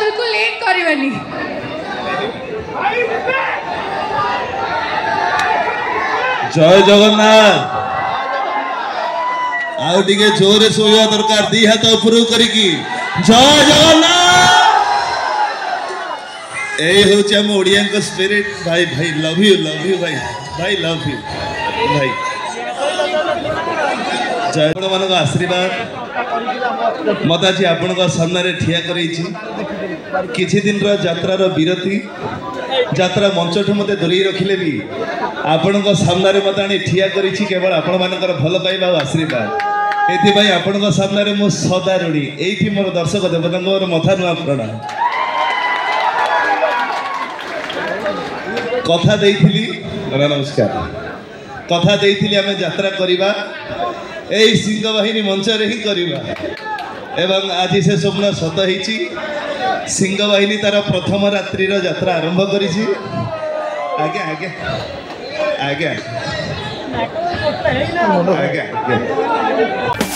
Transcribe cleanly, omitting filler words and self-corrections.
call को late करवानी जय जगन्नाथ आउ टिके जोरे सोया दरकार दी हाथ उपरू करिकी जय जगन्नाथ ए होची हम ओडिया को स्पिरिट भाई भाई लव यू भाई भाई लव यू भाई जय मान को आशीर्वाद मत आज आपण सामने ठिया करैछि किछि दिन रो यात्रार विरति यात्रा मंचठ मते दूरी रखिले भी आपण सामने मत आनी ठिया करिछि केवल आपण मानकर भल पाइबा और आशीर्वाद एथि आपण सामने मु सदा ऋणी एथि मोर दर्शक देवतांकर मथा नुआ प्रणाम कथा देइथिली नमस्कार कथा देइथिली आमे यात्रा करिबा एई सिंह बाहिनी मंच रे ही करिबा एवं आज से स्वप्न सत होइछि सिंह बाहिनी तार प्रथम रात्रि रो यात्रा आरंभ करिछि आगे आगे आगे आगे आगे